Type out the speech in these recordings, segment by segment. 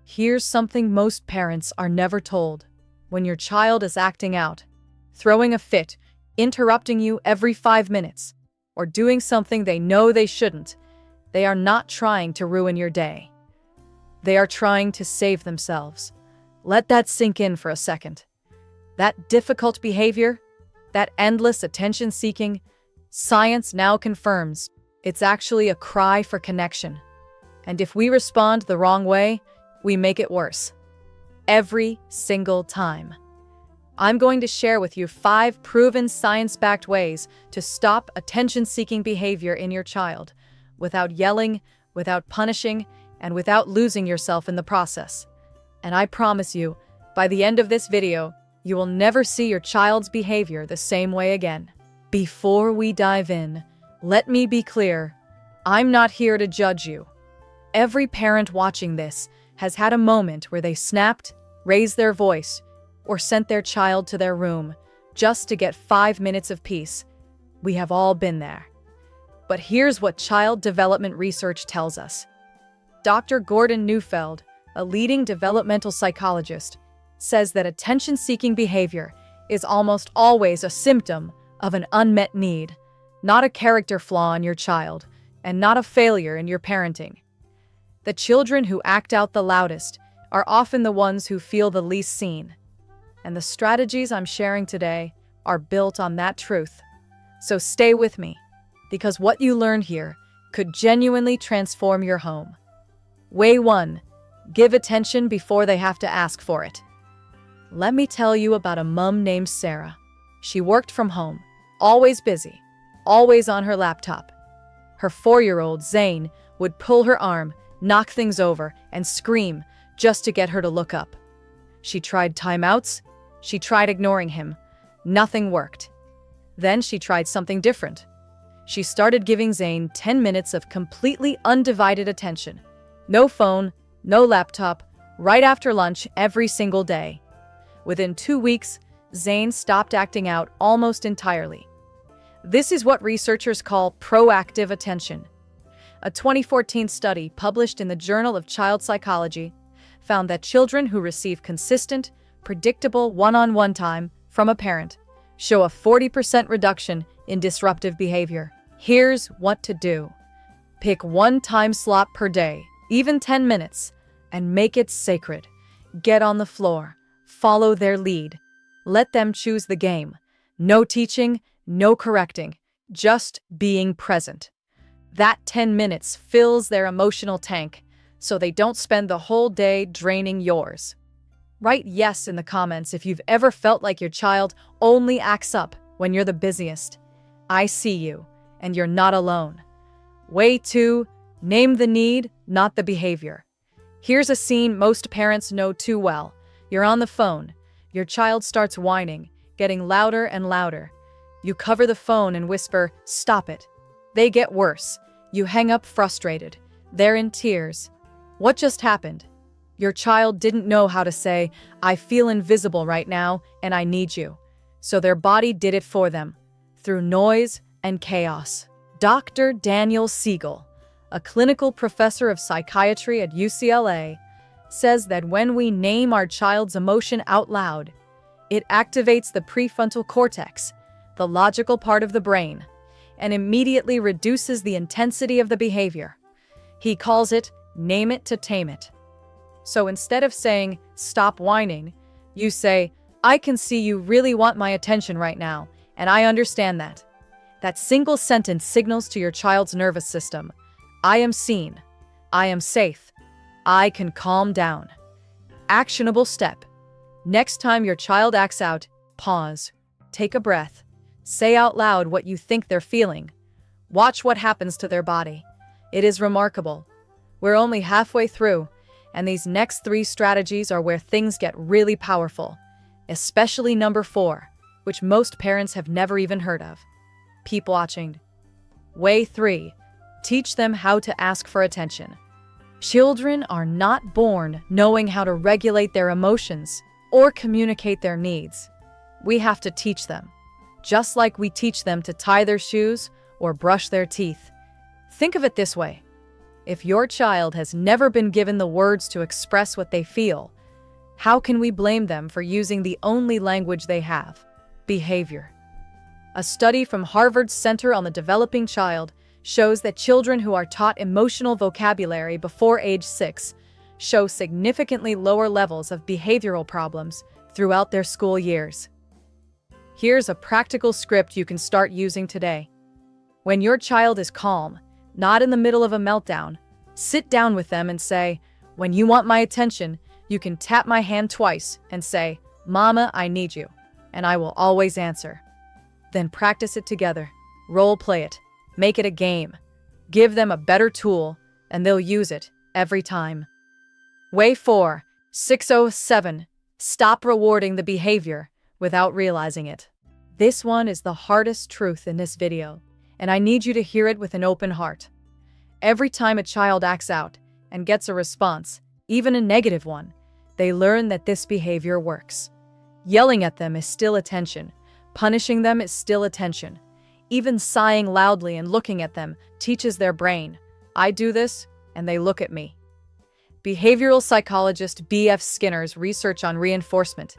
Here's something most parents are never told. When your child is acting out, throwing a fit, interrupting you every 5 minutes, or doing something they know they shouldn't, they are not trying to ruin your day. They are trying to save themselves. Let that sink in for a second. That difficult behavior, that endless attention-seeking, science now confirms it's actually a cry for connection. And if we respond the wrong way, we make it worse. Every single time. I'm going to share with you 5 proven science-backed ways to stop attention-seeking behavior in your child without yelling, without punishing, and without losing yourself in the process. And I promise you, by the end of this video, you will never see your child's behavior the same way again. Before we dive in, let me be clear. I'm not here to judge you. Every parent watching this has had a moment where they snapped, raised their voice, or sent their child to their room just to get 5 minutes of peace. We have all been there. But here's what child development research tells us. Dr. Gordon Neufeld, a leading developmental psychologist, says that attention-seeking behavior is almost always a symptom of an unmet need, not a character flaw in your child, and not a failure in your parenting. The children who act out the loudest are often the ones who feel the least seen. And the strategies I'm sharing today are built on that truth. So stay with me, because what you learn here could genuinely transform your home. Way 1. Give attention before they have to ask for it. Let me tell you about a mom named Sarah. She worked from home, always busy, always on her laptop. Her 4-year-old, Zane, would pull her arm, knock things over, and scream just to get her to look up. She tried timeouts. She tried ignoring him. Nothing worked. Then she tried something different. She started giving Zane 10 minutes of completely undivided attention. No phone, no laptop, right after lunch every single day. Within 2 weeks, Zane stopped acting out almost entirely. This is what researchers call proactive attention. A 2014 study published in the Journal of Child Psychology found that children who receive consistent, predictable one-on-one time from a parent show a 40% reduction in disruptive behavior. Here's what to do. Pick one time slot per day, even 10 minutes, and make it sacred. Get on the floor. Follow their lead. Let them choose the game. No teaching, no correcting, just being present. That 10 minutes fills their emotional tank, so they don't spend the whole day draining yours. Write yes in the comments if you've ever felt like your child only acts up when you're the busiest. I see you, and you're not alone. Way 2, name the need, not the behavior. Here's a scene most parents know too well. You're on the phone. Your child starts whining, getting louder and louder. You cover the phone and whisper, "Stop it." They get worse. You hang up frustrated. They're in tears. What just happened? Your child didn't know how to say, "I feel invisible right now and I need you." So their body did it for them, through noise and chaos. Dr. Daniel Siegel, a clinical professor of psychiatry at UCLA, says that when we name our child's emotion out loud, it activates the prefrontal cortex, the logical part of the brain, and immediately reduces the intensity of the behavior. He calls it name it to tame it. So instead of saying, "Stop whining," you say, "I can see you really want my attention right now, and I understand that." That single sentence signals to your child's nervous system, "I am seen. I am safe. I can calm down." Actionable step. Next time your child acts out, pause, take a breath, say out loud what you think they're feeling. Watch what happens to their body. It is remarkable. We're only halfway through, and these next 3 strategies are where things get really powerful, especially number 4, which most parents have never even heard of. Keep watching. Way 3. Teach them how to ask for attention. Children are not born knowing how to regulate their emotions or communicate their needs. We have to teach them, just like we teach them to tie their shoes or brush their teeth. Think of it this way. If your child has never been given the words to express what they feel, how can we blame them for using the only language they have? Behavior. A study from Harvard's Center on the Developing Child shows that children who are taught emotional vocabulary before age 6 show significantly lower levels of behavioral problems throughout their school years. Here's a practical script you can start using today. When your child is calm, not in the middle of a meltdown, sit down with them and say, "When you want my attention, you can tap my hand twice and say, 'Mama, I need you,' and I will always answer." Then practice it together. Role play it. Make it a game. Give them a better tool, and they'll use it every time. Way 4, 607. Stop rewarding the behavior without realizing it. This one is the hardest truth in this video, and I need you to hear it with an open heart. Every time a child acts out and gets a response, even a negative one, they learn that this behavior works. Yelling at them is still attention. Punishing them is still attention. Even sighing loudly and looking at them teaches their brain, "I do this, and they look at me." Behavioral psychologist B.F. Skinner's research on reinforcement,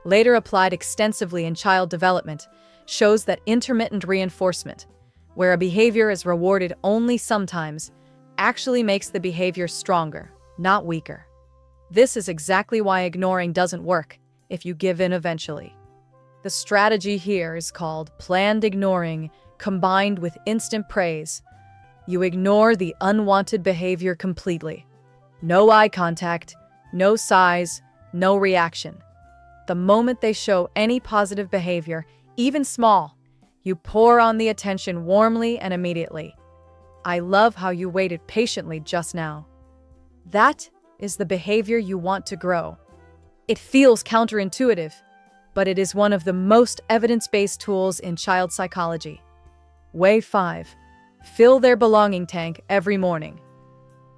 later applied extensively in child development, shows that intermittent reinforcement, where a behavior is rewarded only sometimes, actually makes the behavior stronger, not weaker. This is exactly why ignoring doesn't work if you give in eventually. The strategy here is called planned ignoring combined with instant praise. You ignore the unwanted behavior completely. No eye contact, no sighs, no reaction. The moment they show any positive behavior, even small, you pour on the attention warmly and immediately. I love how you waited patiently just now. That is the behavior you want to grow. It feels counterintuitive, but it is one of the most evidence-based tools in child psychology. Way 5. Fill their belonging tank every morning.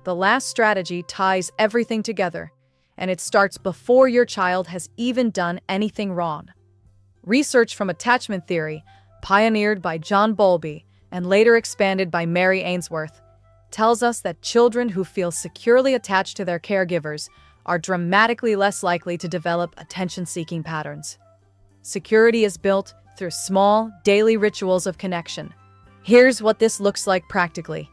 The last strategy ties everything together, and it starts before your child has even done anything wrong. Research from attachment theory, pioneered by John Bowlby and later expanded by Mary Ainsworth, tells us that children who feel securely attached to their caregivers are dramatically less likely to develop attention-seeking patterns. Security is built through small, daily rituals of connection. Here's what this looks like practically.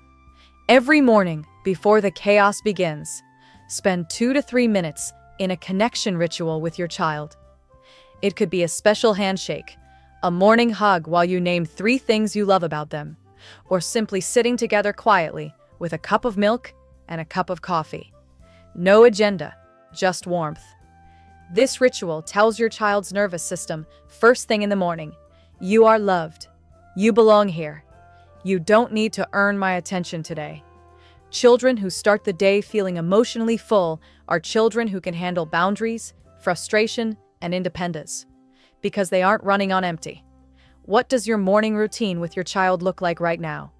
Every morning, before the chaos begins, spend 2 to 3 minutes in a connection ritual with your child. It could be a special handshake, a morning hug while you name 3 things you love about them, or simply sitting together quietly with a cup of milk and a cup of coffee. No agenda, just warmth. This ritual tells your child's nervous system first thing in the morning, "You are loved. You belong here. You don't need to earn my attention today." Children who start the day feeling emotionally full are children who can handle boundaries, frustration, and independence, because they aren't running on empty. What does your morning routine with your child look like right now?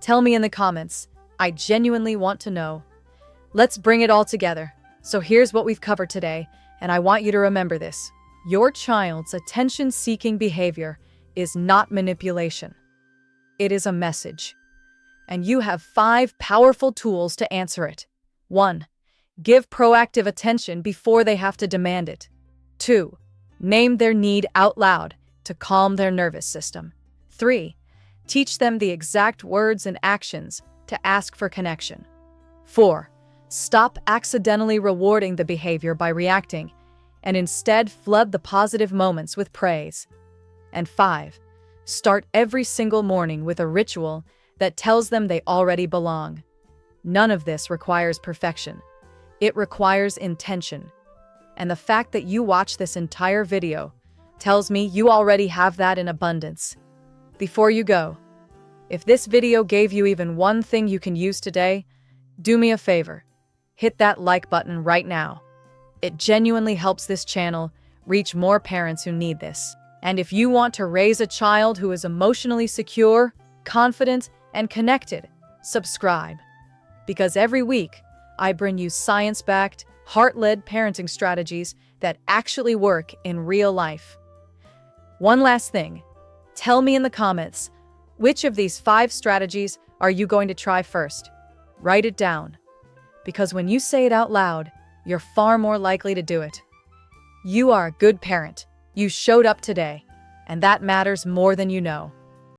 Tell me in the comments. I genuinely want to know. Let's bring it all together. So here's what we've covered today, and I want you to remember this. Your child's attention-seeking behavior is not manipulation. It is a message. And you have 5 powerful tools to answer it. 1. Give proactive attention before they have to demand it. 2. Name their need out loud to calm their nervous system. 3. Teach them the exact words and actions to ask for connection. 4. Stop accidentally rewarding the behavior by reacting, and instead flood the positive moments with praise. And 5. Start every single morning with a ritual that tells them they already belong. None of this requires perfection. It requires intention. And the fact that you watched this entire video tells me you already have that in abundance. Before you go, if this video gave you even one thing you can use today, do me a favor. Hit that like button right now. It genuinely helps this channel reach more parents who need this. And if you want to raise a child who is emotionally secure, confident, and connected, subscribe. Because every week, I bring you science-backed, heart-led parenting strategies that actually work in real life. One last thing. Tell me in the comments, which of these 5 strategies are you going to try first? Write it down. Because when you say it out loud, you're far more likely to do it. You are a good parent. You showed up today, and that matters more than you know.